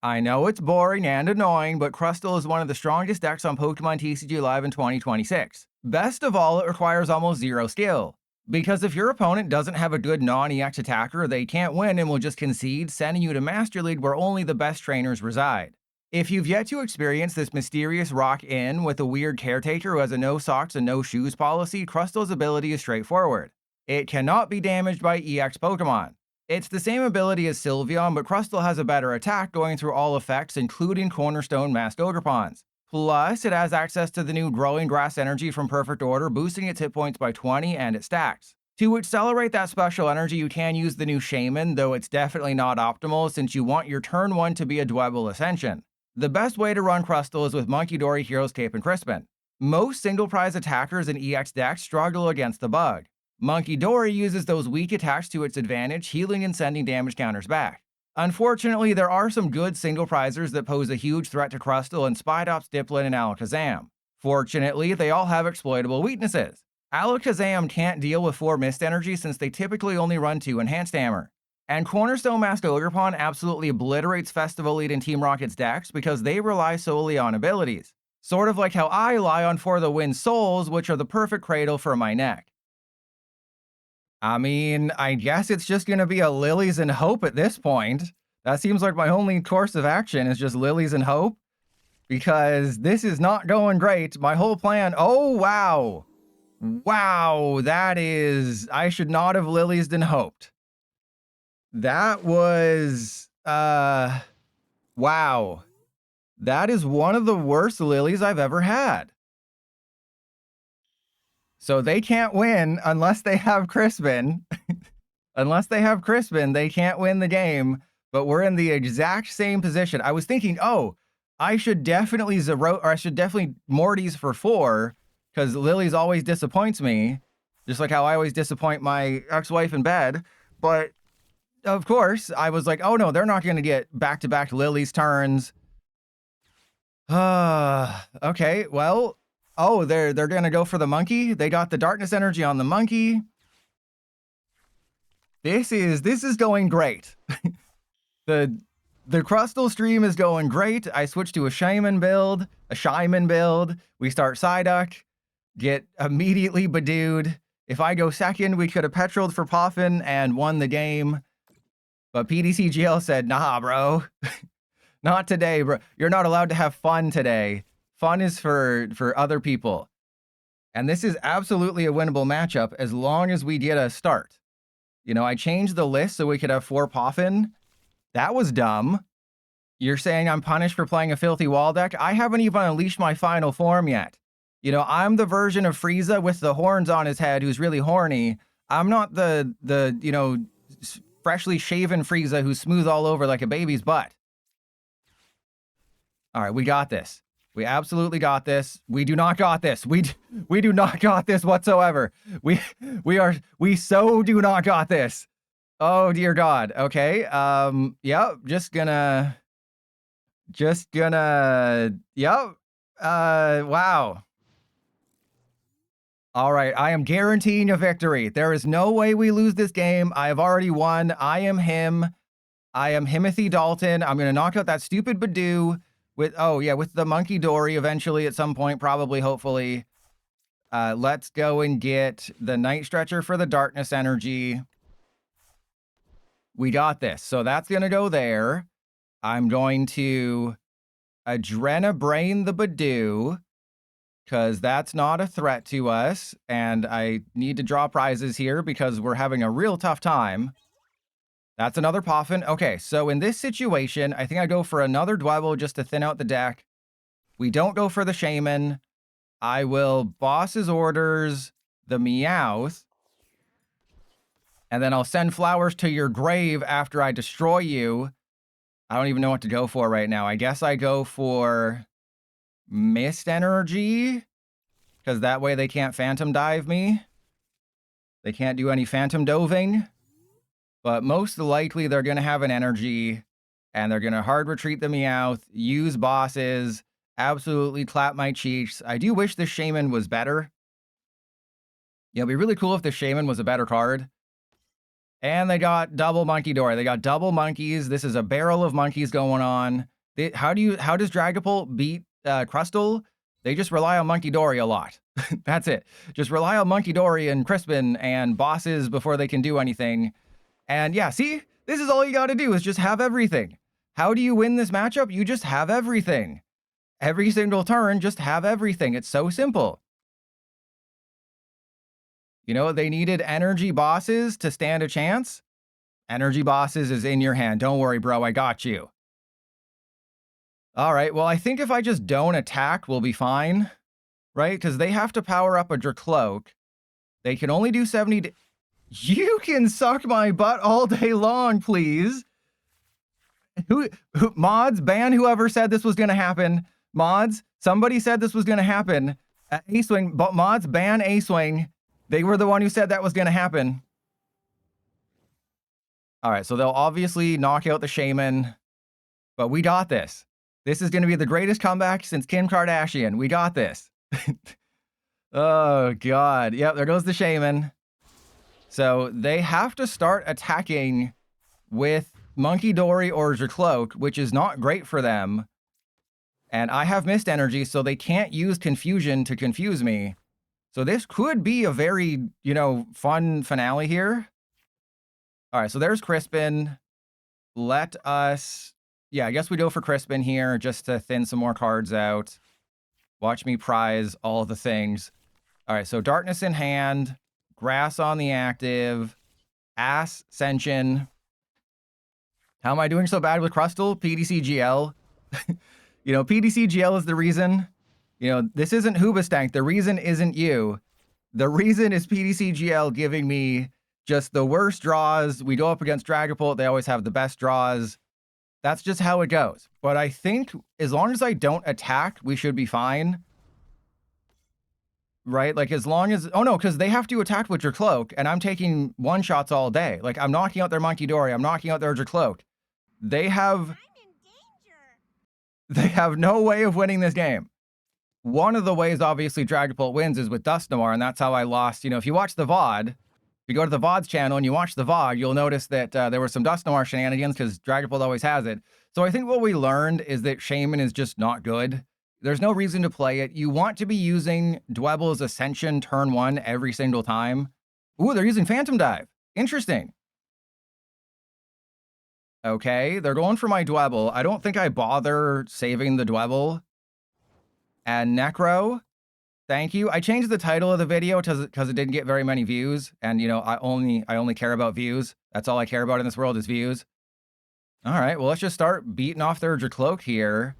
I know it's boring and annoying, but Crustle is one of the strongest decks on Pokemon TCG Live in 2026. Best of all, it requires almost zero skill. Because if your opponent doesn't have a good non-EX attacker, they can't win and will just concede, sending you to Master League where only the best trainers reside. If you've yet to experience this mysterious rock in with a weird caretaker who has a no socks and no shoes policy, Crustle's ability is straightforward. It cannot be damaged by EX Pokemon. It's the same ability as Sylveon, but Crustle has a better attack going through all effects, including Cornerstone masked Ogerpons. Plus, it has access to the new growing Grass Energy from Perfect Order, boosting its hit points by 20 and its stacks. To accelerate that special energy, you can use the new Shaman, though it's definitely not optimal since you want your turn 1 to be a Dwebble Ascension. The best way to run Crustle is with Munkidori, Hero's Cape, and Crispin. Most single prize attackers in EX decks struggle against the bug. Munkidori uses those weak attacks to its advantage, healing and sending damage counters back. Unfortunately, there are some good single prizers that pose a huge threat to Crustle in Spidops, Dipplin, and Alakazam. Fortunately, they all have exploitable weaknesses. Alakazam can't deal with 4 Mist Energy since they typically only run 2 Enhanced Hammer. And Cornerstone Masked Ogerpon absolutely obliterates Festival Elite and Team Rocket's decks because they rely solely on abilities. Sort of like how I rely on For the Win Souls, which are the perfect cradle for my neck. I mean, I guess it's just going to be a Lilies and Hope at this point. That seems like my only course of action is just Lilies and Hope. Because this is not going great. My whole plan... Oh, wow. Wow, that is... I should not have Lilies and hoped. That was... Wow. That is one of the worst Lilies I've ever had. So they can't win unless they have Crispin. Unless they have Crispin, they can't win the game. But we're in the exact same position. I was thinking, oh, I should definitely Morty's for 4, because Lily's always disappoints me, just like how I always disappoint my ex-wife in bed. But of course, I was like, oh no, they're not going to get back-to-back Lily's turns. Okay, well... Oh, they're gonna go for the monkey. They got the darkness energy on the monkey. This is going great. The Crustle stream is going great. I switched to a Shaman build. We start Psyduck, get immediately Badooed. If I go second, we could have Petreled for Poffin and won the game. But PTCGL said, nah, bro. Not today, bro. You're not allowed to have fun today. Fun is for other people. And this is absolutely a winnable matchup as long as we get a start. You know, I changed the list so we could have 4 Poffin. That was dumb. You're saying I'm punished for playing a filthy wall deck? I haven't even unleashed my final form yet. You know, I'm the version of Frieza with the horns on his head who's really horny. I'm not the you know, freshly shaven Frieza who's smooth all over like a baby's butt. All right, we got this. We absolutely got this. We do not got this. We do not got this whatsoever. We so do not got this. Oh dear God. Okay. Yep. Yep. Wow. All right. I am guaranteeing a victory. There is no way we lose this game. I have already won. I am him. I am Timothy Dalton. I'm gonna knock out that stupid Badoo. With the Munkidori eventually at some point, probably, hopefully. Let's go and get the Night Stretcher for the Darkness Energy. We got this. So that's going to go there. I'm going to Adrenabrain the Badoo, because that's not a threat to us. And I need to draw prizes here because we're having a real tough time. That's another Poffin. Okay, so in this situation, I think I go for another Dwebble just to thin out the deck. We don't go for the Shaman. I will Boss's Orders the Meowth. And then I'll send flowers to your grave after I destroy you. I don't even know what to go for right now. I guess I go for Mist Energy, because that way they can't Phantom Dive me. They can't do any Phantom Doving. But most likely they're going to have an energy, and they're going to hard retreat the Meowth, use bosses, absolutely clap my cheeks. I do wish the Shaman was better. Yeah, it'd be really cool if the Shaman was a better card. And they got double Munkidori. They got double monkeys. This is a barrel of monkeys going on. How does Dragapult beat Crustle? They just rely on Munkidori a lot. That's it. Just rely on Munkidori and Crispin and bosses before they can do anything. And yeah, see? This is all you got to do is just have everything. How do you win this matchup? You just have everything. Every single turn, just have everything. It's so simple. You know, they needed energy bosses to stand a chance. Energy bosses is in your hand. Don't worry, bro. I got you. All right. Well, I think if I just don't attack, we'll be fine. Right? Because they have to power up a Dracloak. They can only do 70... You can suck my butt all day long, please. Mods, ban whoever said this was going to happen. Mods, somebody said this was going to happen. A-Swing, but mods, ban A-Swing. They were the one who said that was going to happen. All right, so they'll obviously knock out the Shaman. But we got this. This is going to be the greatest comeback since Kim Kardashian. We got this. Oh, God. Yep, there goes the Shaman. So they have to start attacking with Munkidori or Dracloak, which is not great for them. And I have Mist Energy, so they can't use Confusion to confuse me. So this could be a very, you know, fun finale here. All right, so there's Crispin. Let us... Yeah, I guess we go for Crispin here just to thin some more cards out. Watch me prize all the things. All right, so Darkness in hand. Grass on the active. Ascension. How am I doing so bad with Crustle? PTCGL. You know, PTCGL is the reason. You know, this isn't Hoobastank. The reason isn't you. The reason is PTCGL giving me just the worst draws. We go up against Dragapult. They always have the best draws. That's just how it goes. But I think as long as I don't attack, we should be fine. Right? Like as long as... Oh no, because they have to attack with Dracloak, and I'm taking one-shots all day. Like I'm knocking out their Munkidori. I'm knocking out their Dracloak. They have... They have no way of winning this game. One of the ways, obviously, Dragapult wins is with Dusknoir, and that's how I lost. You know, if you watch the VOD, if you go to the VOD's channel and you watch the VOD, you'll notice that there were some Dusknoir shenanigans because Dragapult always has it. So I think what we learned is that Shaman is just not good. There's no reason to play it. You want to be using Dwebble's Ascension turn 1 every single time. Ooh, they're using Phantom Dive. Interesting. Okay, they're going for my Dwebble. I don't think I bother saving the Dwebble. And Necro, thank you. I changed the title of the video because it didn't get very many views. And, you know, I only care about views. That's all I care about in this world is views. All right, well, let's just start beating off their Dracloak here.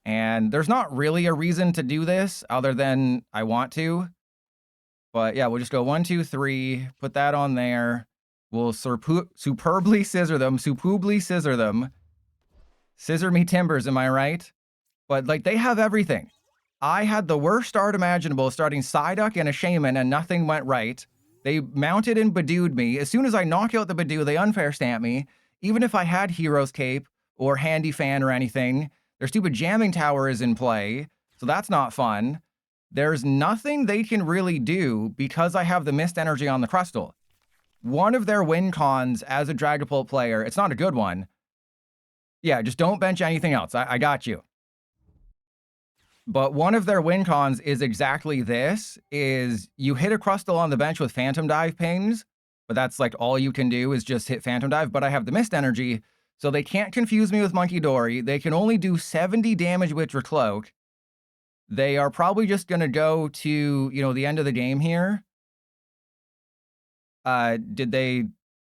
And there's not really a reason to do this other than I want to. But yeah, we'll just go 1, 2, 3. Put that on there. We'll superbly scissor them. Scissor me timbers, am I right? But, like, they have everything. I had the worst start imaginable, starting Psyduck and a Shaman, and nothing went right. They mounted and Badooed me. As soon as I knock out the Badoo, they unfair stamp me. Even if I had Hero's Cape or Handy Fan or anything, their stupid Jamming Tower is in play, so that's not fun. There's nothing they can really do because I have the Mist Energy on the Crustle. One of their win cons as a Dragapult player, it's not a good one. Yeah, just don't bench anything else. I got you. But one of their win cons is exactly this, is you hit a Crustle on the bench with Phantom Dive pings, but that's like all you can do is just hit Phantom Dive, but I have the Mist Energy, so they can't confuse me with Munkidori. They can only do 70 damage with Dracloak. They are probably just going to go to, you know, the end of the game here. Did they...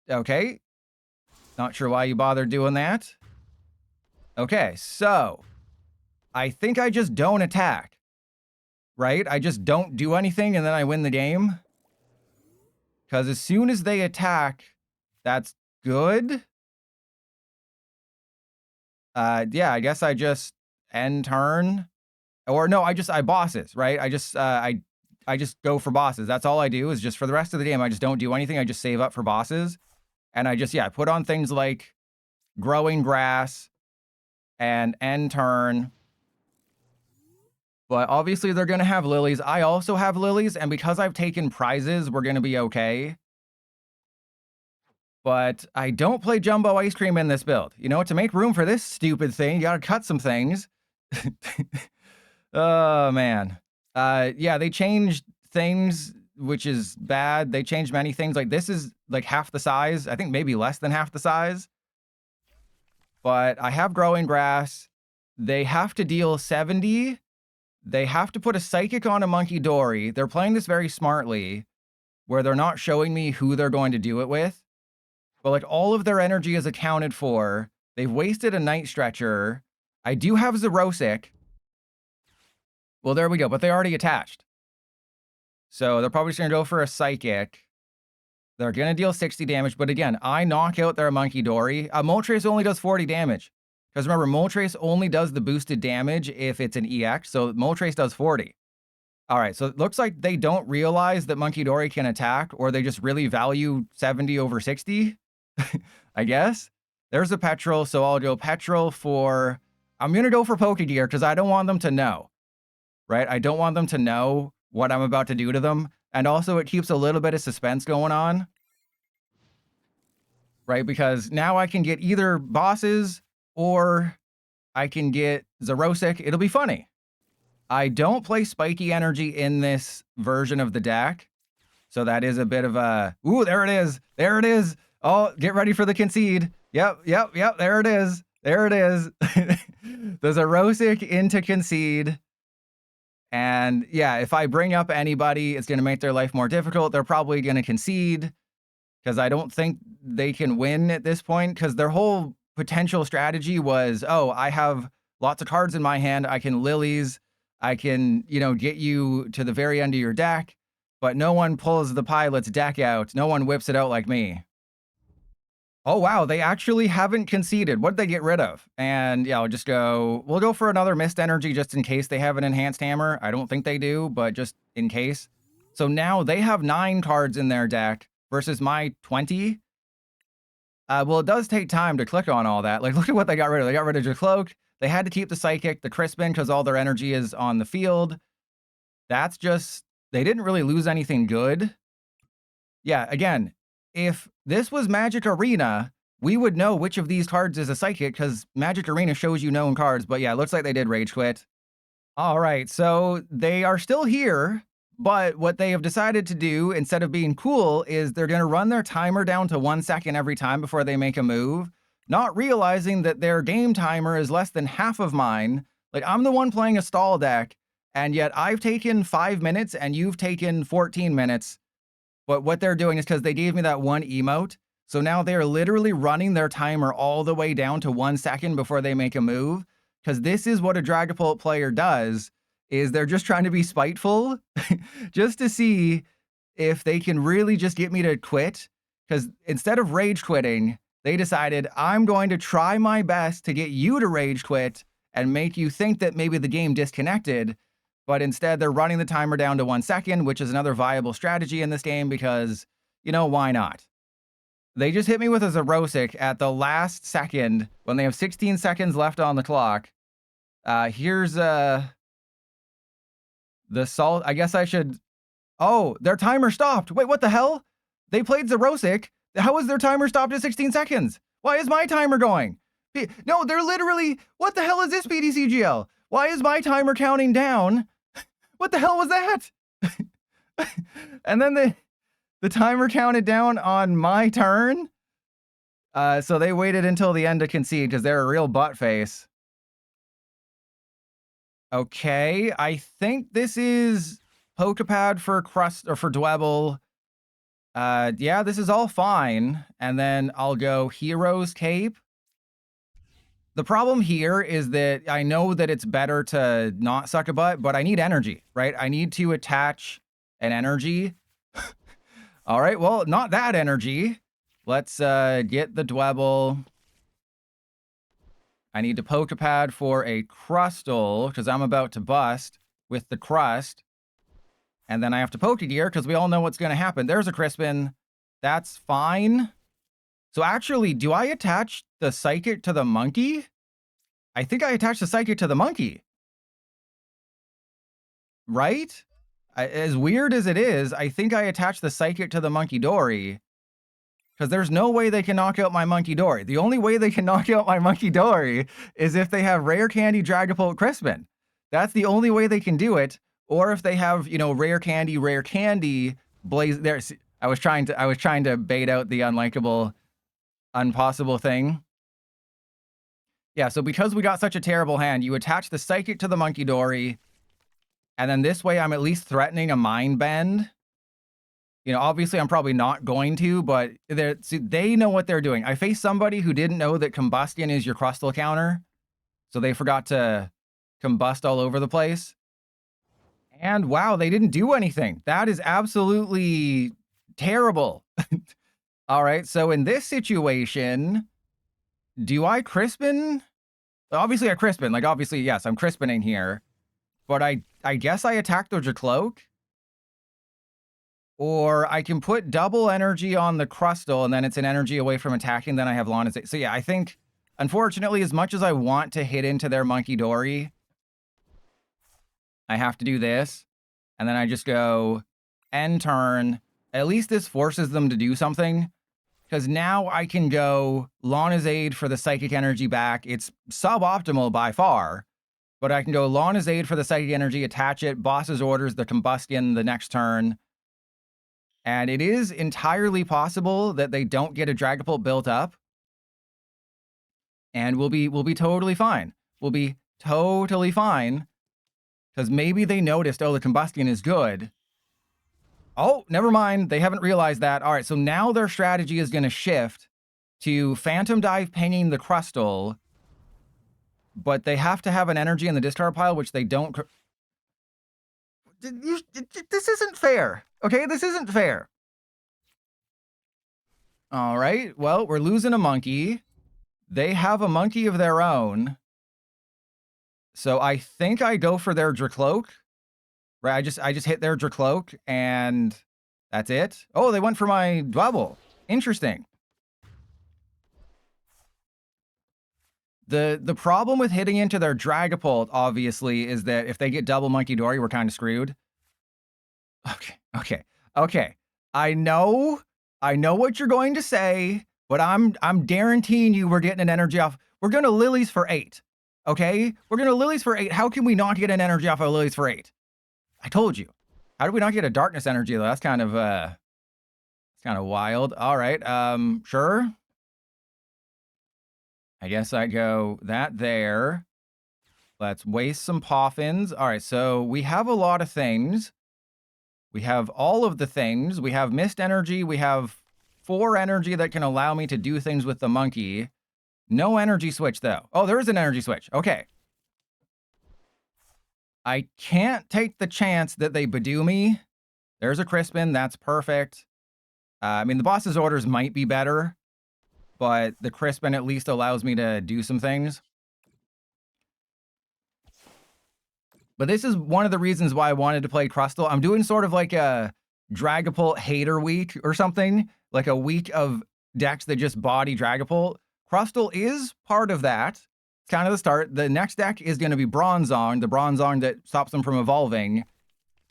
Okay. Not sure why you bothered doing that. Okay, so... I think I just don't attack. Right? I just don't do anything and then I win the game. Because as soon as they attack, that's good. Yeah, I guess I just end turn. Or no, I bosses, right? I just go for bosses. That's all I do is just for the rest of the game, I just don't do anything. I just save up for bosses. And I just, yeah, put on things like growing grass and end turn. But obviously they're going to have lilies. I also have lilies. And because I've taken prizes, we're going to be okay. But I don't play Jumbo Ice Cream in this build. You know, to make room for this stupid thing, you gotta cut some things. Oh, man. Yeah, they changed things, which is bad. They changed many things. Like, this is, like, half the size. I think maybe less than half the size. But I have Growing Grass. They have to deal 70. They have to put a Psychic on a Munkidori. They're playing this very smartly, where they're not showing me who they're going to do it with. But, like, all of their energy is accounted for. They've wasted a Night Stretcher. I do have Xerosic. Well, there we go, but they already attached. So they're probably just going to go for a Psychic. They're going to deal 60 damage, but again, I knock out their Munkidori. Moltres only does 40 damage. Because remember, Moltres only does the boosted damage if it's an EX, so Moltres does 40. All right, so it looks like they don't realize that Munkidori can attack, or they just really value 70 over 60, I guess. There's a Petrel, so I'll go Petrel for... I'm going to go for Pokégear, because I don't want them to know. Right? I don't want them to know what I'm about to do to them. And also, it keeps a little bit of suspense going on. Right? Because now I can get either bosses or I can get Xerosic. It'll be funny. I don't play Spiky Energy in this version of the deck. So that is a bit of a... Ooh, there it is. There it is. Oh, get ready for the concede. Yep. There it is. There it is. The Xerosic into concede. And yeah, if I bring up anybody, it's going to make their life more difficult. They're probably going to concede because I don't think they can win at this point, because their whole potential strategy was, oh, I have lots of cards in my hand. I can Lillies. I can, you know, get you to the very end of your deck, but no one pulls the pilot's deck out. No one whips it out like me. Oh, wow, they actually haven't conceded. What did they get rid of? And yeah, I'll just go, we'll go for another Mist Energy just in case they have an Enhanced Hammer. I don't think they do, but just in case. So now they have 9 cards in their deck versus my 20. Well, it does take time to click on all that. Like, look at what they got rid of. They got rid of Jacloak. They had to keep the Psychic, the Crispin, because all their energy is on the field. That's just, they didn't really lose anything good. Yeah, again, if this was Magic Arena, we would know which of these cards is a Psychic, because Magic Arena shows you known cards. But yeah, it looks like they did Rage Quit. All right, so they are still here, but what they have decided to do, instead of being cool, is they're going to run their timer down to 1 second every time before they make a move, not realizing that their game timer is less than half of mine. Like, I'm the one playing a stall deck, and yet I've taken 5 minutes and you've taken 14 minutes. But what they're doing is because they gave me that one emote. So now they're literally running their timer all the way down to 1 second before they make a move. Because this is what a Dragapult player does, is they're just trying to be spiteful just to see if they can really just get me to quit. Because instead of rage quitting, they decided, I'm going to try my best to get you to rage quit and make you think that maybe the game disconnected. But instead, they're running the timer down to 1 second, which is another viable strategy in this game because, you know, why not? They just hit me with a Xerosic at the last second when they have 16 seconds left on the clock. Here's the salt. I guess I should... Oh, their timer stopped. Wait, what the hell? They played Xerosic. How is their timer stopped at 16 seconds? Why is my timer going? No, they're literally... What the hell is this, PTCGL? Why is my timer counting down? What the hell was that? And then the timer counted down on my turn. So they waited until the end to concede because they're a real butt face. Okay, I think this is Poké Pad for Crust or for Dwebble. Yeah, this is all fine. And then I'll go Hero's Cape. The problem here is that I know that it's better to not suck a butt, but I need energy, right? I need to attach an energy. All right, well, not that energy. Let's get the Dwebble. I need to Poké Pad for a Crustle, because I'm about to bust with the Crust. And then I have to Pokégear, because we all know what's going to happen. There's a Crispin. That's fine. So actually, do I attach the Psychic to the Monkey? I think I attached the Psychic to the Monkey. Right? As weird as it is, I think I attached the Psychic to the Munkidori. Because there's no way they can knock out my Munkidori. The only way they can knock out my Munkidori is if they have Rare Candy Dragapult Crispin. That's the only way they can do it. Or if they have, you know, Rare Candy Blaze. There, I was trying to bait out the unlikable, unpossible thing. Yeah, so because we got such a terrible hand, you attach the Psychic to the Munkidori, and then this way I'm at least threatening a Mind Bend. You know, obviously I'm probably not going to, but they know what they're doing. I faced somebody who didn't know that Combustion is your Crustle counter, so they forgot to combust all over the place. And wow, they didn't do anything. That is absolutely terrible. All right, so in this situation, do I Crispin? Obviously I Crispin. Like, obviously, yes, I'm Crispining here. But I guess I attack the Dracloak. Or I can put double energy on the Crustle, and then it's an energy away from attacking, then I have Lonizate. So yeah, I think, unfortunately, as much as I want to hit into their Munkidori, I have to do this. And then I just go end turn. At least this forces them to do something. Because now I can go Lonizade for the Psychic Energy back. It's suboptimal by far. But I can go Lonizade for the Psychic Energy, attach it, Boss's Orders, the Combustion the next turn. And it is entirely possible that they don't get a Dragapult built up. And we'll be totally fine. We'll be totally fine. Because maybe they noticed, oh, the Combustion is good. Oh, never mind. They haven't realized that. All right, so now their strategy is going to shift to Phantom Dive pinging the Crustle. But they have to have an energy in the discard pile, which they don't. This isn't fair. Okay, this isn't fair. All right, well, we're losing a monkey. They have a monkey of their own. So I think I go for their Dracloak. Right, I just hit their Dracloak, and that's it. Oh, they went for my Dwebble. Interesting. The problem with hitting into their Dragapult, obviously, is that if they get double Munkidori, we're kind of screwed. Okay. I know what you're going to say, but I'm guaranteeing you we're getting an energy off. We're going to Lillies for 8. Okay? We're going to Lillies for 8. How can we not get an energy off of Lillies for 8? I told you. How did we not get a Darkness energy though? That's kind of wild. All right. Sure. I guess I go that there. Let's waste some Poffins. All right, so we have a lot of things. We have all of the things. We have Mist Energy. We have 4 energy that can allow me to do things with the monkey. No energy switch, though. Oh, there is an energy switch. Okay. I can't take the chance that they Badoo me. There's a Crispin. That's perfect. I mean, the boss's orders might be better, but the Crispin at least allows me to do some things. But this is one of the reasons why I wanted to play Crustle. I'm doing sort of like a Dragapult hater week or something, like a week of decks that just body Dragapult. Crustle is part of that. It's kind of the start. The next deck is going to be Bronzong, the Bronzong that stops them from evolving.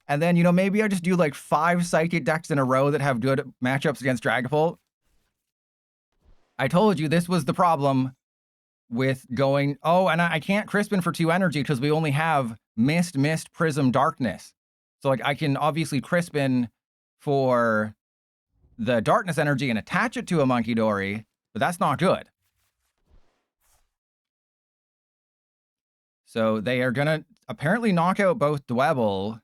And then, you know, maybe I just do like 5 Psychic decks in a row that have good matchups against Dragapult. I told you this was the problem with going, oh, and I can't Crispin for 2 energy because we only have Mist, Prism, Darkness. So like I can obviously Crispin for the Darkness energy and attach it to a Munkidori, but that's not good. So they are going to apparently knock out both Dwebble,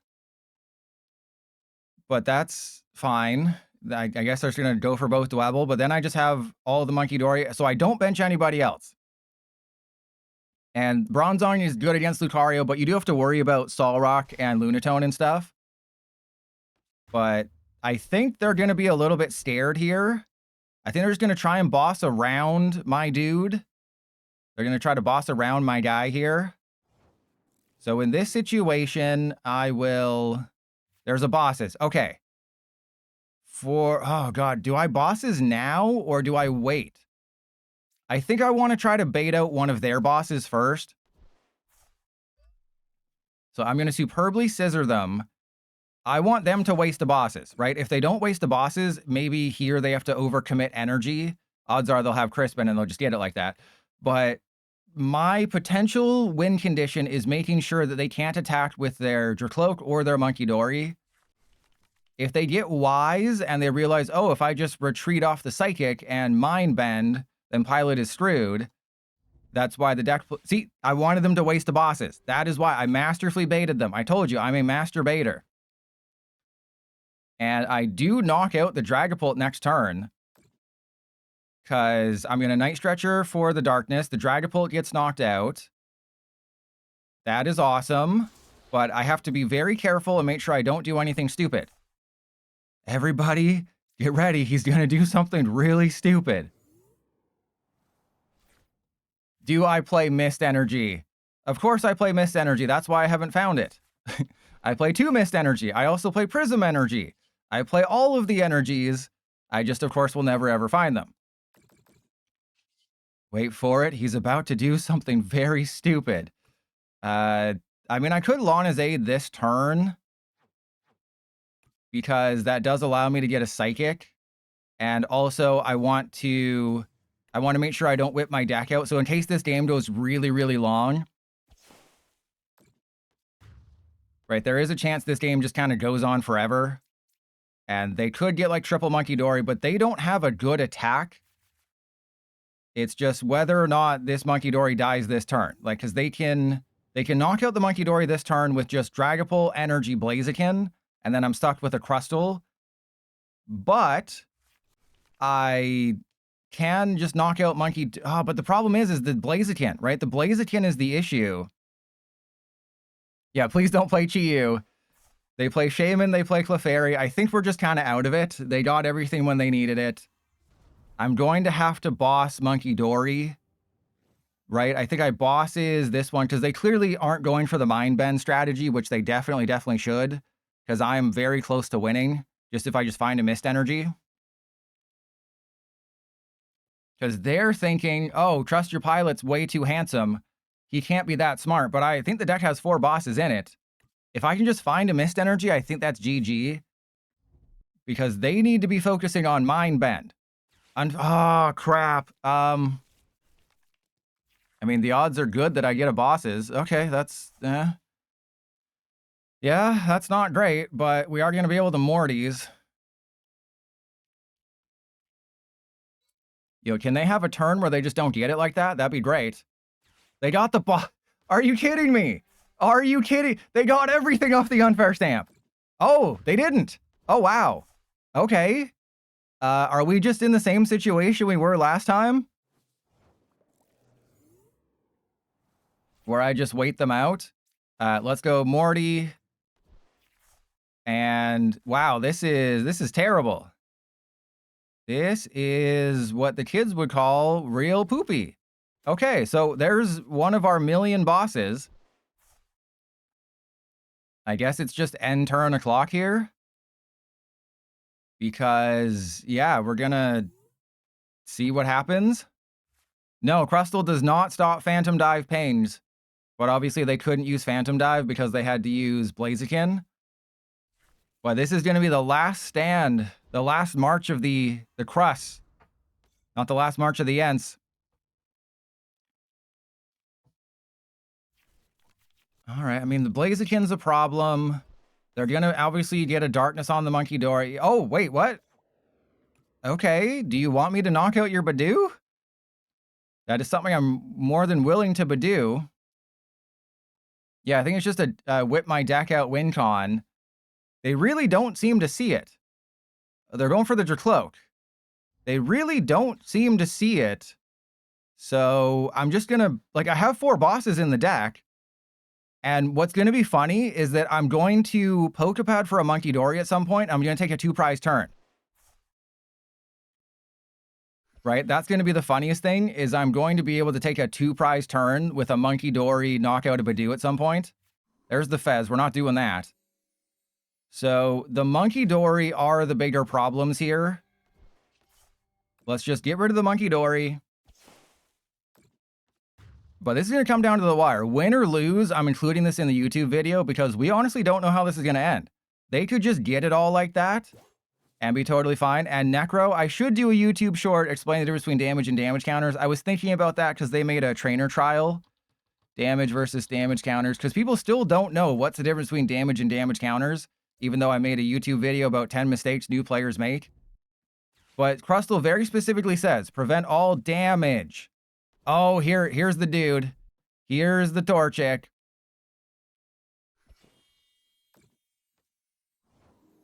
but that's fine. I guess they're just going to go for both Dwebble, but then I just have all the Munkidori, so I don't bench anybody else. And Bronzong is good against Lucario, but you do have to worry about Solrock and Lunatone and stuff. But I think they're going to be a little bit scared here. I think they're just going to try and boss around my dude. They're going to try to boss around my guy here. So in this situation, I will... There's a bosses. Okay. Oh god, do I bosses now or do I wait? I think I want to try to bait out one of their bosses first. So I'm going to Superbly Scissor them. I want them to waste the bosses, right? If they don't waste the bosses, maybe here they have to overcommit energy. Odds are they'll have Crispin and they'll just get it like that. But my potential win condition is making sure that they can't attack with their Dracloak or their Munkidori. If they get wise and they realize, oh, if I just retreat off the Psychic and Mind Bend, then Pilot is screwed. That's why the deck... See, I wanted them to waste the bosses. That is why I masterfully baited them. I told you, I'm a master baiter. And I do knock out the Dragapult next turn. Because I'm going to Night Stretcher for the Darkness. The Dragapult gets knocked out. That is awesome. But I have to be very careful and make sure I don't do anything stupid. Everybody, get ready. He's going to do something really stupid. Do I play Mist Energy? Of course I play Mist Energy. That's why I haven't found it. I play 2 Mist Energy. I also play Prism Energy. I play all of the energies. I just, of course, will never ever find them. Wait for it. He's about to do something very stupid. I mean, I could Lana's Aid this turn because that does allow me to get a Psychic. And also, I want to make sure I don't whip my deck out. So in case this game goes really, really long, right, there is a chance this game just kind of goes on forever. And they could get like triple Munkidori, but they don't have a good attack. It's just whether or not this Munkidori dies this turn. Like, because they can knock out the Munkidori this turn with just Dragapult, Energy, Blaziken, and then I'm stuck with a Crustle. But I can just knock out Monkey... Oh, but the problem is the Blaziken, right? The Blaziken is the issue. Yeah, please don't play Chi-Yu. They play Shaman, they play Clefairy. I think we're just kind of out of it. They got everything when they needed it. I'm going to have to boss Munkidori, right? I think I bosses this one because they clearly aren't going for the Mind Bend strategy, which they definitely should, because I'm very close to winning, just if I just find a Mist Energy. Because they're thinking, oh, trust your pilot's way too handsome. He can't be that smart, but I think the deck has 4 bosses in it. If I can just find a Mist Energy, I think that's GG. Because they need to be focusing on Mind Bend. Oh, crap. I mean, the odds are good that I get a bosses. Okay, that's... Yeah, that's not great, but we are going to be able to Mortys. Yo, can they have a turn where they just don't get it like that? That'd be great. They got the boss. Are you kidding me? Are you kidding? They got everything off the unfair stamp. Oh, they didn't. Oh, wow. Okay. Are we just in the same situation we were last time? Where I just wait them out? Let's go Morty. And wow, this is terrible. This is what the kids would call real poopy. Okay, so there's one of our million bosses. I guess it's just end turn o'clock here. Because, yeah, we're gonna see what happens. No, Crustle does not stop Phantom Dive Pains. But obviously they couldn't use Phantom Dive because they had to use Blaziken. Well, this is going to be the last stand. The last march of the Crust. Not the last march of the Ents. Alright, I mean, the Blaziken's a problem. They're going to obviously get a Darkness on the Munkidori. Oh, wait, what? Okay, do you want me to knock out your Badoo? That is something I'm more than willing to Badoo. Yeah, I think it's just a whip my deck out win con. They really don't seem to see it. They're going for the Dracloak. They really don't seem to see it. So I'm just going to, like, I have 4 bosses in the deck. And what's going to be funny is that I'm going to Poké Pad for a Munkidori at some point. I'm going to take a 2-prize turn. Right? That's going to be the funniest thing, is I'm going to be able to take a 2-prize turn with a Munkidori, knock out a Badoo at some point. There's the Fez. We're not doing that. So the Munkidori are the bigger problems here. Let's just get rid of the Munkidori. But this is going to come down to the wire. Win or lose, I'm including this in the YouTube video because we honestly don't know how this is going to end. They could just get it all like that and be totally fine. And Necro, I should do a YouTube short explaining the difference between damage and damage counters. I was thinking about that because they made a trainer trial. Damage versus damage counters. Because people still don't know what's the difference between damage and damage counters. Even though I made a YouTube video about 10 mistakes new players make. But Crustle very specifically says, prevent all damage. Oh, here's the dude. Here's the Torchic.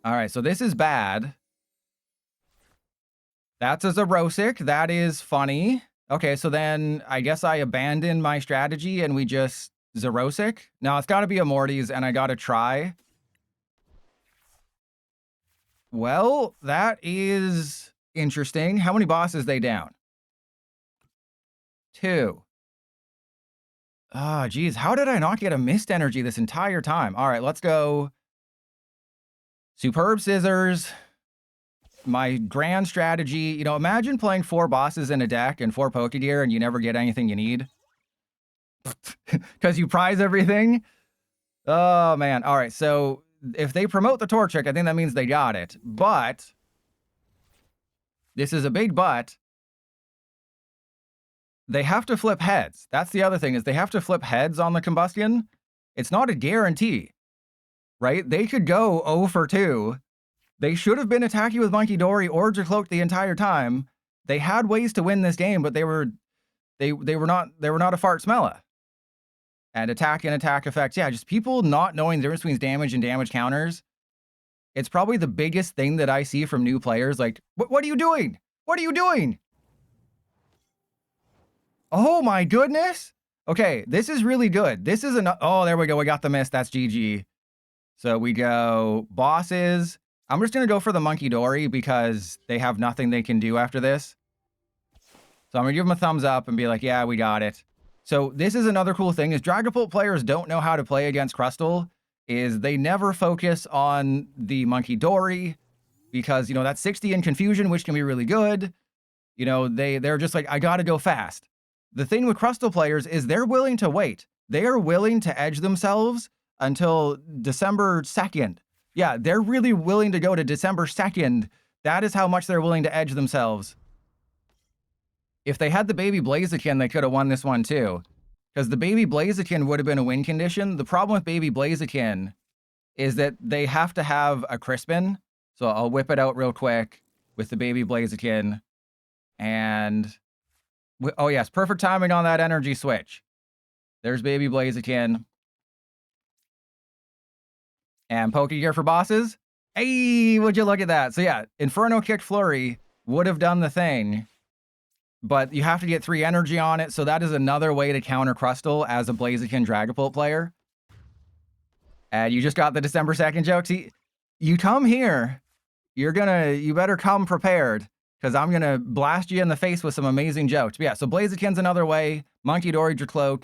All right, so this is bad. That's a Xerosic. That is funny. Okay, so then I guess I abandon my strategy and we just Xerosic. Now, it's got to be a Morty's, and I got to try. Well, that is interesting. How many bosses they down? 2. Ah, geez. How did I not get a Mist Energy this entire time? All right, let's go. Superb Scissors. My grand strategy. You know, imagine playing 4 bosses in a deck and 4 Pokégear and you never get anything you need. Because you prize everything. Oh, man. All right, so if they promote the Torchic, I think that means they got it. But this is a big but. They have to flip heads. That's the other thing, is they have to flip heads on the Combustion. It's not a guarantee, right? They could go 0 for 2. They should have been attacking with Munkidori or Dragapult the entire time. They had ways to win this game, but they were not a fart smella. And attack effects. Yeah, just people not knowing the difference between damage and damage counters. It's probably the biggest thing that I see from new players. Like, what are you doing? What are you doing? Oh my goodness. Okay, this is really good. This is oh, there we go. We got the Mist. That's GG. So we go bosses. I'm just going to go for the Munkidori because they have nothing they can do after this. So I'm going to give them a thumbs up and be like, yeah, we got it. So this is another cool thing, is Dragapult players don't know how to play against Crustle, is they never focus on the Munkidori because, you know, that's 60 in confusion, which can be really good. You know, they're just like, I got to go fast. The thing with Crustle players is they're willing to wait. They are willing to edge themselves until December 2nd. Yeah, they're really willing to go to December 2nd. That is how much they're willing to edge themselves. If they had the baby Blaziken, they could have won this one too. Because the baby Blaziken would have been a win condition. The problem with baby Blaziken is that they have to have a Crispin. So I'll whip it out real quick with the baby Blaziken. And oh yes, perfect timing on that energy switch. There's baby Blaziken. And Pokégear for bosses. Hey, would you look at that? So yeah, Inferno Kick Flurry would have done the thing. But you have to get 3 energy on it, so that is another way to counter Crustle as a Blaziken Dragapult player. And you just got the December 2nd joke. See, you come here, you better come prepared, because I'm going to blast you in the face with some amazing jokes. But yeah, so Blaziken's another way. Munkidori, Dracloak.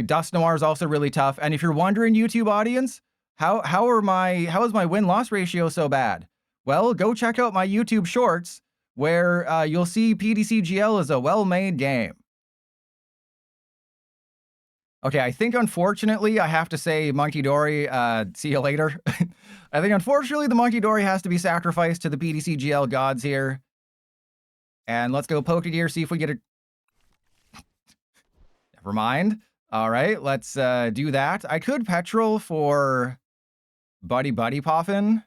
Dust Noir is also really tough. And if you're wondering, YouTube audience, how is my win-loss ratio so bad? Well, go check out my YouTube shorts, where you'll see PTCGL is a well-made game. Okay, I think unfortunately I have to say Munkidori, see you later. I think unfortunately the Munkidori has to be sacrificed to the PTCGL gods here. And let's go Pokégear, see if we get a... Never mind. All right, let's do that. I could Petrel for Buddy-Buddy Poffin,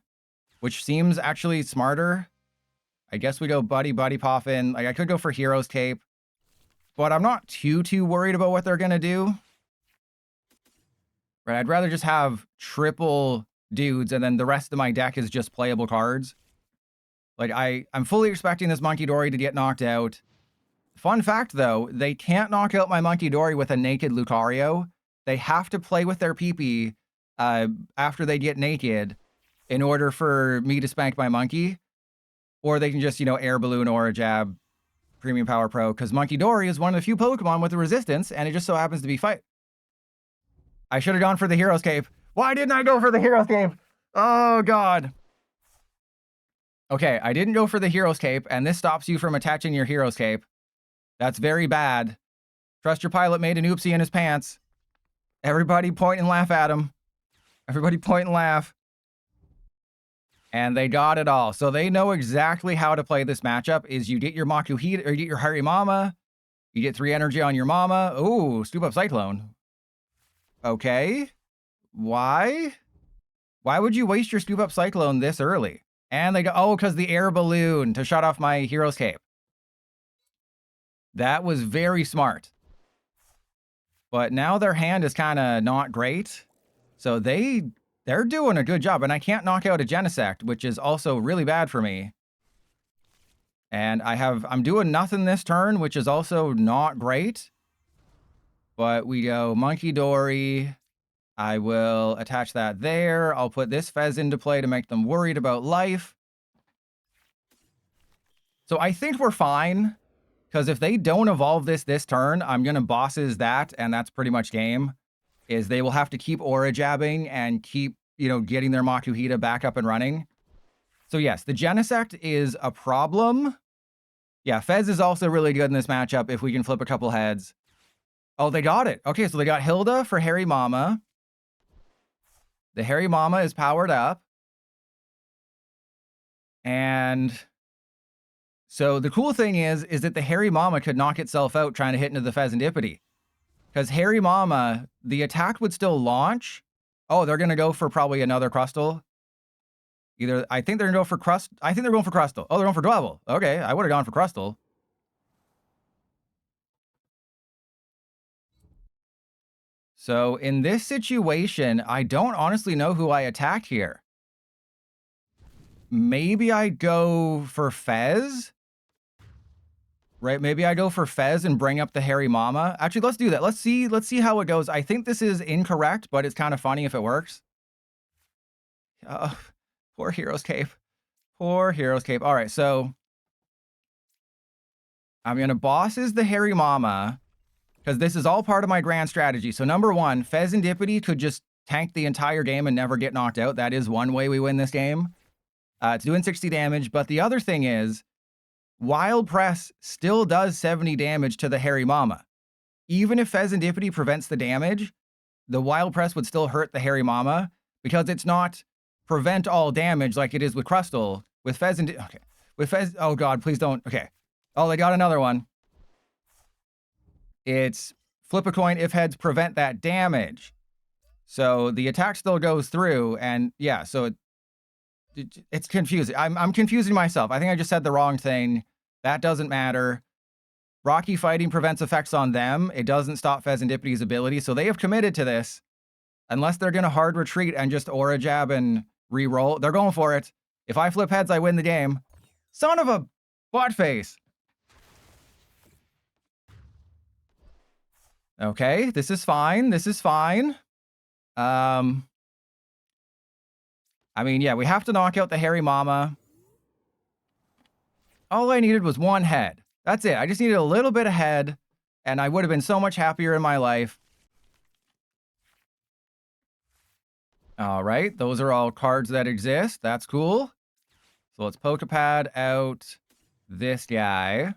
which seems actually smarter. I guess we go Buddy-Buddy Poffin. Like, I could go for Hero's Cape, but I'm not too worried about what they're going to do. Right, I'd rather just have triple dudes, and then the rest of my deck is just playable cards. Like, I'm fully expecting this Munkidori to get knocked out. Fun fact, though, they can't knock out my Munkidori with a naked Lucario. They have to play with their PP after they get naked in order for me to spank my monkey. Or they can just, you know, Air Balloon or a Jab Premium Power Pro, because Munkidori is one of the few Pokemon with a resistance, and it just so happens to be fight. I should have gone for the Hero's Cape. Why didn't I go for the Hero's Cape? Oh, God. Okay, I didn't go for the Hero's Cape, and this stops you from attaching your Hero's Cape. That's very bad. Trust your pilot made an oopsie in his pants. Everybody point and laugh at him. Everybody point and laugh. And they got it all. So they know exactly how to play this matchup. Is you get your Makuhita, or you get your Harry Mama. You get 3 energy on your Mama. Ooh, Stoop Up Cyclone. Okay. Why? Why would you waste your Stoop Up Cyclone this early? And they go, oh, because the Air Balloon to shut off my Hero's Cape. That was very smart. But now their hand is kind of not great. So they're doing a good job. And I can't knock out a Genesect, which is also really bad for me. And I'm doing nothing this turn, which is also not great. But we go Munkidori. I will attach that there. I'll put this Fez into play to make them worried about life. So I think we're fine. Because if they don't evolve this turn, I'm going to bosses that, and that's pretty much game. Is they will have to keep Aura Jabbing and keep, getting their Makuhita back up and running. So yes, the Genesect is a problem. Yeah, Fez is also really good in this matchup if we can flip a couple heads. Oh, they got it. Okay, so they got Hilda for Harry Mama. The Harry Mama is powered up. And so the cool thing is that the Harry Mama could knock itself out trying to hit into the Fezandipity. Because Harry Mama, the attack would still launch. Oh, they're going to go for probably another Crustle. I think they're going to go for Crustle. I think they're going for Crustle. Oh, they're going for Dwebble. Okay, I would have gone for Crustle. So in this situation, I don't honestly know who I attacked here. Maybe I go for Fez? Right, maybe I go for Fez and bring up the Harry Mama. Actually, let's do that. Let's see how it goes. I think this is incorrect, but it's kind of funny if it works. Poor Hero's Cape. Poor Hero's Cape. All right, so I'm going to bosses the Harry Mama because this is all part of my grand strategy. So number one, Fezandipity could just tank the entire game and never get knocked out. That is one way we win this game. It's doing 60 damage, but the other thing is Wild Press still does 70 damage to the Harry Mama. Even if Fezandipity prevents the damage, the Wild Press would still hurt the Harry Mama because it's not prevent all damage like it is with Crustle. With Fezandipity, okay. With Fez, oh god, please don't, okay. Oh, they got another one. It's flip a coin if heads prevent that damage. So the attack still goes through, and yeah, so it's confusing. I'm confusing myself. I think I just said the wrong thing. That doesn't matter. Rocky Fighting prevents effects on them. It doesn't stop Fezandipity's ability, so they have committed to this. Unless they're going to hard retreat and just Aura Jab and re-roll. They're going for it. If I flip heads, I win the game. Son of a butt face. Okay, this is fine. This is fine. I mean, yeah, we have to knock out the Harry Mama. All I needed was one head. That's it. I just needed a little bit of head, and I would have been so much happier in my life. All right, those are all cards that exist. That's cool. So let's Poké Pad out this guy.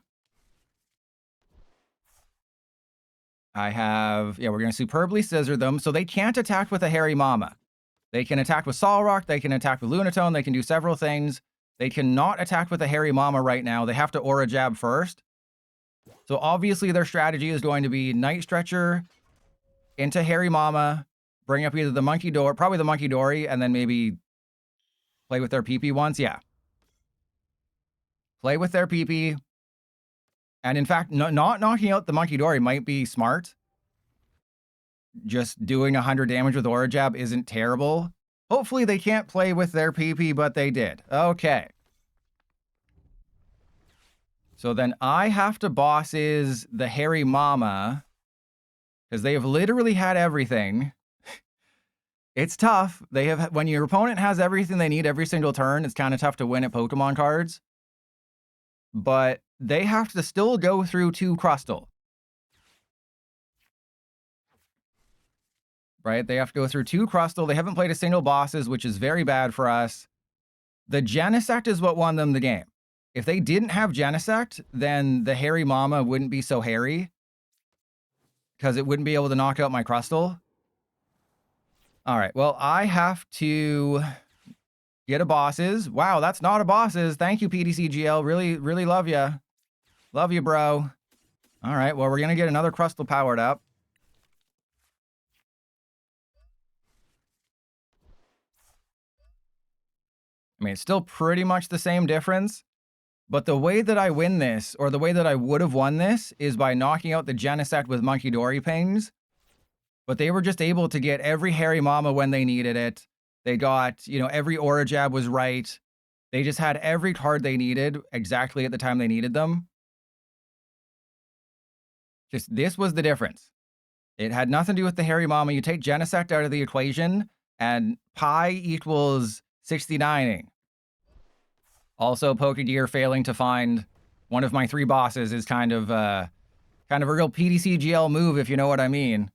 I have, yeah, we're going to Superbly Scissor them. So they can't attack with a Harry Mama. They can attack with Solrock. They can attack with Lunatone. They can do several things. They cannot attack with a Harry Mama right now. They have to Aura Jab first. So obviously their strategy is going to be Night Stretcher into Harry Mama, bring up either the Munkidori, probably the Munkidori, and then maybe play with their PP once. Yeah. Play with their PP. And in fact, not knocking out the Munkidori might be smart. Just doing 100 damage with Aura Jab isn't terrible. Hopefully they can't play with their PP, but they did. Okay. So then I have to bosses the Harry Mama because they have literally had everything. It's tough. They have, when your opponent has everything they need every single turn, it's kind of tough to win at Pokemon cards. But they have to still go through 2 Crustle. Right? They have to go through 2 Crustle. They haven't played a single bosses, which is very bad for us. The Genesect is what won them the game. If they didn't have Genesect, then the Harry Mama wouldn't be so hairy. Because it wouldn't be able to knock out my Crustle. All right, well, I have to Get a bosses. Wow, that's not a bosses. Thank you, PTCGL. Really, really love you. Love you, bro. All right, well, we're going to get another Crustle powered up. I mean, it's still pretty much the same difference. But the way that I win this, or the way that I would have won this, is by knocking out the Genesect with Munkidori pings. But they were just able to get every Hairy Mama when they needed it. They got, you know, every Aura Jab was right. They just had every card they needed exactly at the time they needed them. Just, this was the difference. It had nothing to do with the Hairy Mama. You take Genesect out of the equation, and pi equals 69ing. Also, Pokégear failing to find one of my 3 bosses is kind of a real PTCGL move, if you know what I mean.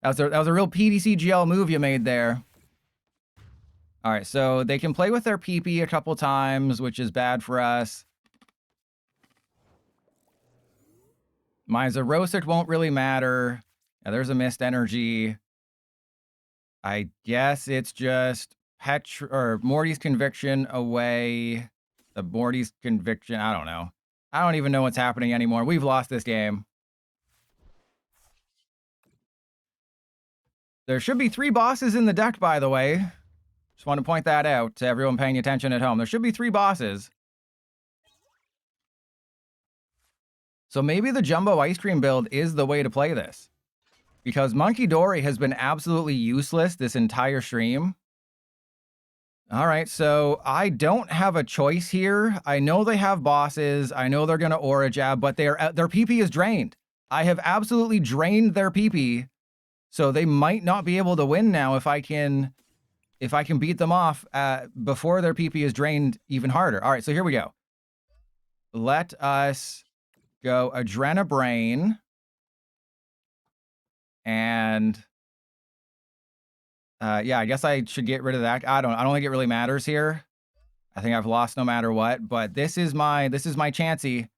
That was a real PTCGL move you made there. All right, so they can play with their PP a couple times, which is bad for us. My Xerosic won't really matter. Yeah, there's a Mist Energy. I guess it's just Morty's Conviction away. The Morty's Conviction, I don't know. I don't even know what's happening anymore. We've lost this game. There should be 3 bosses in the deck, by the way. Just want to point that out to everyone paying attention at home. There should be 3 bosses. So maybe the Jumbo Ice Cream build is the way to play this. Because Munkidori has been absolutely useless this entire stream. All right, so I don't have a choice here. I know they have bosses. I know they're going to Aura Jab, but their PP is drained. I have absolutely drained their PP, so they might not be able to win now if I can beat them off before their PP is drained even harder. All right, so here we go. Let us go Adrenabrain. And yeah, I guess I should get rid of that. I don't think it really matters here. I think I've lost no matter what, but this is my chancey.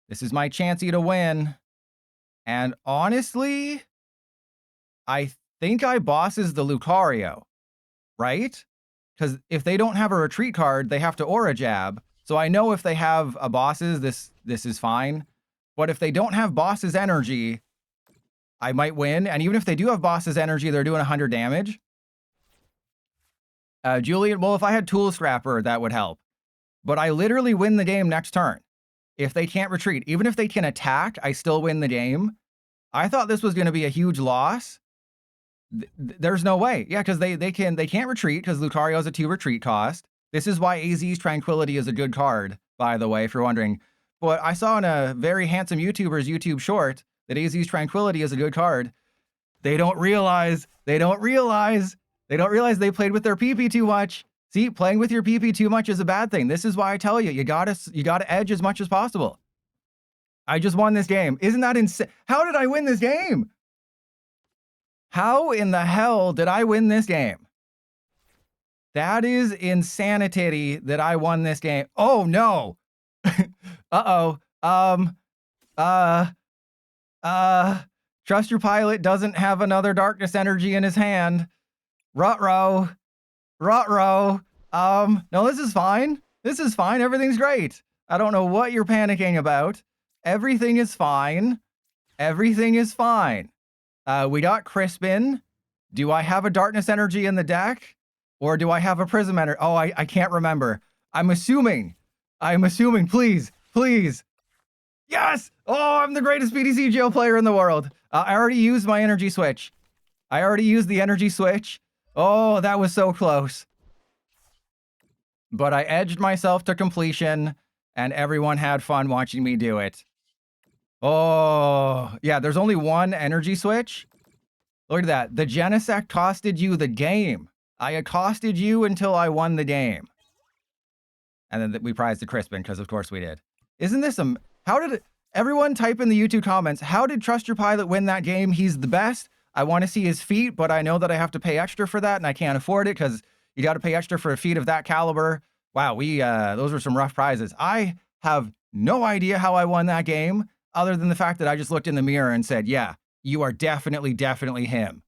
This is my chancey to win. And honestly, I think I bosses the Lucario, right? Because if they don't have a retreat card, they have to Aura Jab. So I know if they have a bosses, this is fine. But if they don't have bosses energy, I might win. And even if they do have bosses energy, they're doing 100 damage. Julian, well, if I had Tool Scrapper, that would help. But I literally win the game next turn. If they can't retreat, even if they can attack, I still win the game. I thought this was going to be a huge loss. There's no way. Yeah, because they can't retreat because Lucario has a 2 retreat cost. This is why AZ's Tranquility is a good card, by the way, if you're wondering. But I saw in a very handsome YouTuber's YouTube short that AZ's Tranquility is a good card. They don't realize they played with their PP too much. See, playing with your PP too much is a bad thing. This is why I tell you, you gotta edge as much as possible. I just won this game. Isn't that insane? How did I win this game? How in the hell did I win this game? That is insanity that I won this game. Oh no. Uh-oh. Trust your pilot doesn't have another darkness energy in his hand. Ruh-roh. Ruh-roh. No, this is fine. This is fine. Everything's great. I don't know what you're panicking about. Everything is fine. Everything is fine. We got Crispin. Do I have a darkness energy in the deck? Or do I have a Prism Energy? Oh, I can't remember. I'm assuming. Please. Please. Yes! Oh, I'm the greatest PTCGL player in the world. I already used my energy switch. I already used the energy switch. Oh, that was so close. But I edged myself to completion, and everyone had fun watching me do it. Oh, yeah, there's only one energy switch. Look at that. The Genesect costed you the game. I accosted you until I won the game. And then we prized the Crispin, because of course we did. Isn't this how did everyone type in the YouTube comments, how did Trust Your Pilot win that game? He's the best. I want to see his feet, but I know that I have to pay extra for that, and I can't afford it because you got to pay extra for a feat of that caliber. Wow, those were some rough prizes. I have no idea how I won that game, other than the fact that I just looked in the mirror and said, yeah, you are definitely him.